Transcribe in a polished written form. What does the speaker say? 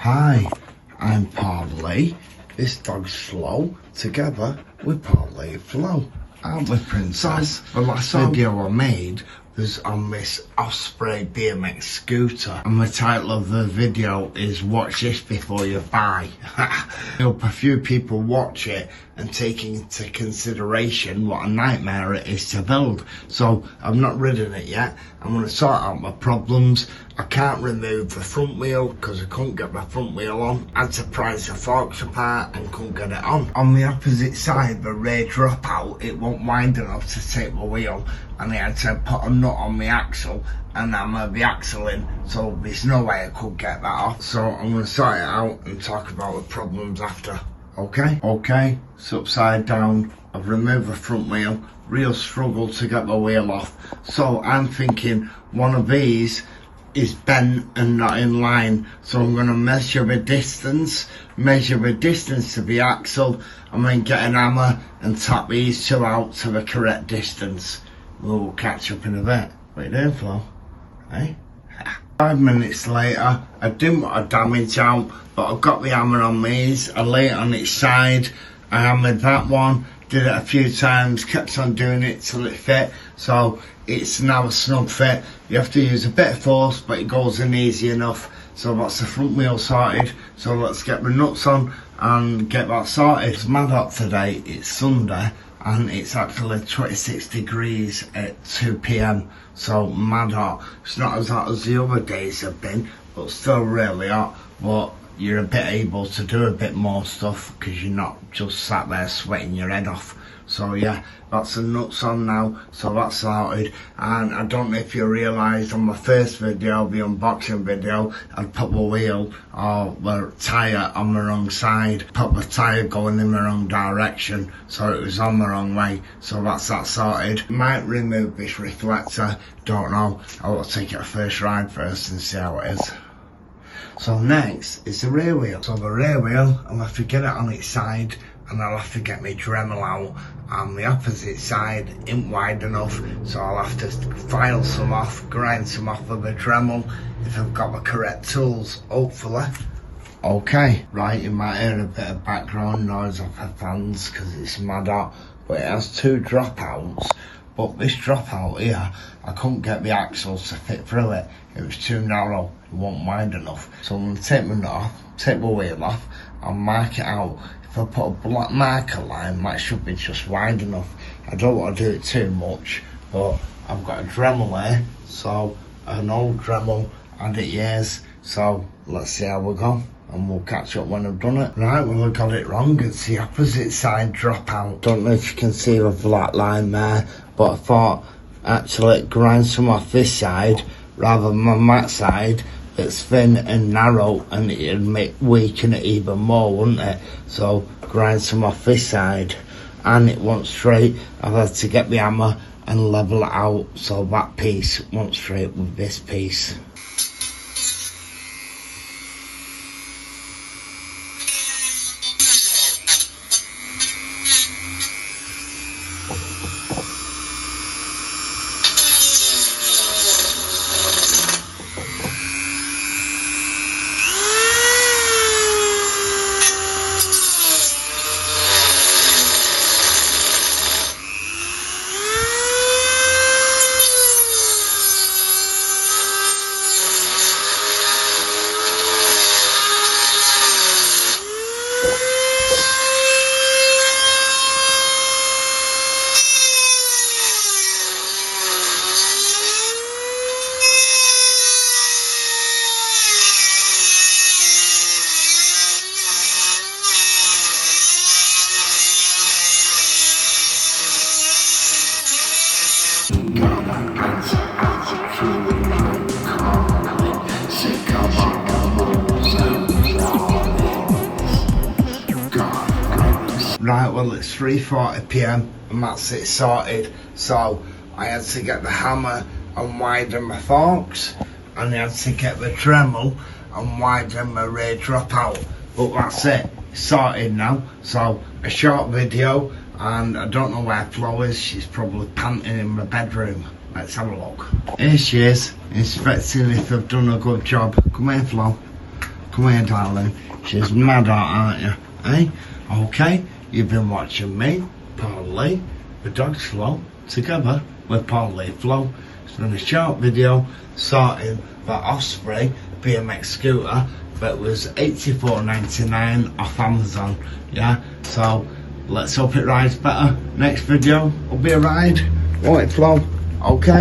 Hi, I'm Parley. This dog's Flo, together with Parley Flo. Aren't we, Princess? The last video I made was on this Osprey BMX scooter, and the title of the video is "Watch This Before You Buy." I hope a few people watch it and take into consideration what a nightmare it is to build. So I've not ridden it yet. I'm going to sort out my problems. I can't remove the front wheel because I couldn't get my front wheel on. I had to prise the forks apart and couldn't get it on. On the opposite side, the rear dropout, it wasn't wide enough to take the wheel, and I had to put a nut on the axle and hammer the axle in, so there's no way I could get that off. So I'm going to sort it out and talk about the problems after. Okay, it's upside down. I've removed the front wheel. Real struggle to get the wheel off. So I'm thinking one of these is bent and not in line. So I'm going to measure the distance to the axle, and then get an hammer and tap these two out to the correct distance. We'll catch up in a bit. What are you doing, Flo? Hey? 5 minutes later, I didn't want to damage out, but I've got the hammer on these. I lay it on its side. I hammered that one, did it a few times, kept on doing it till it fit. So it's now a snug fit. You have to use a bit of force, but it goes in easy enough. So that's the front wheel sorted. So let's get the nuts on and get that sorted. It's mad hot today. It's Sunday, and it's actually 26 degrees at 2 p.m. So mad hot. It's not as hot as the other days have been, but still really hot. But you're a bit able to do a bit more stuff because you're not just sat there sweating your head off. So yeah, that's the nuts on now, so that's sorted. And I don't know if you realised on my first video, the unboxing video, I'd put the wheel or the tyre on the wrong side, put the tyre going in the wrong direction, so it was on the wrong way. So that's that sorted. Might remove this reflector, don't know. I'll take it a first ride first and see how it is. So next is the rear wheel. So the rear wheel, I'll have to get it on its side, and I'll have to get my Dremmel out, and the opposite side isn't wide enough, so I'll have to file some off, grind some off with the Dremmel if I've got the correct tools, hopefully. Okay, right, you might hear a bit of background noise off the fans because it's mad hot, but it has two dropouts. But this dropout here, I couldn't get the axles to fit through it. It was too narrow, it wasn't wide enough. So I'm going to take my nut off, take the wheel off, and mark it out. If I put a black marker line, that should be just wide enough. I don't want to do it too much, but I've got a Dremmel here, so an old Dremmel, had it years. So let's see how we go, and we'll catch up when I've done it. Right, well I got it wrong, it's the opposite side dropout. Don't know if you can see the black line there, but I thought actually grind some off this side rather than on that side. It's thin and narrow, and it'd weaken it even more, wouldn't it? So grind some off this side, and it went straight. I've had to get the hammer and level it out, so that piece went straight with this piece. Right, well it's 3:40 p.m. and that's it sorted. So I had to get the hammer and widen my forks, and I had to get the Dremmel and widen my rear dropout. But that's it, it's sorted now. So a short video, and I don't know where Flo is. She's probably panting in my bedroom. Let's have a look. Here she is, inspecting if I've done a good job. Come here, Flo. Come here, darling. She's mad, aren't you? Eh? Okay, you've been watching me, Paul Lee, the dog slow, together with Paul Lee Flow. It's been a short video sorting the Osprey BMX scooter that was $84.99 off Amazon. Yeah, so let's hope it rides better. Next video will be a ride. Won't it, Flo? Okay.